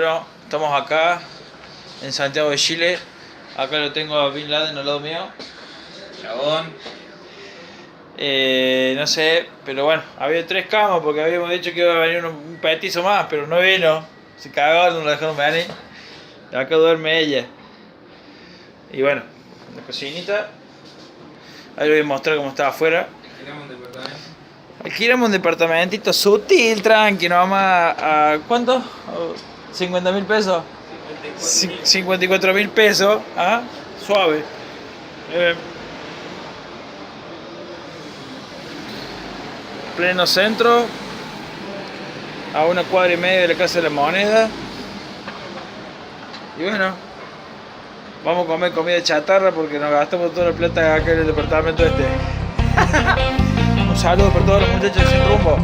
Bueno, estamos acá en Santiago de Chile. Acá lo tengo a Bin Laden al lado mío. Chabón. No sé, pero bueno, había 3 camas porque habíamos dicho que iba a venir un petizo más, pero no vino. Se cagó, no lo dejaron venir. Acá duerme ella. Y bueno, la cocinita. Ahí le voy a mostrar cómo estaba afuera. Alquilamos un departamento. Alquilamos un departamentito sutil, tranqui, nomás a ¿cuánto? 50.000 pesos. 54.000 pesos, ¿ah? Suave. Pleno centro, a 1,5 cuadras de la Casa de la Moneda. Y bueno, vamos a comer comida chatarra porque nos gastamos toda la plata acá en el departamento este. Un saludo para todos los muchachos sin rumbo.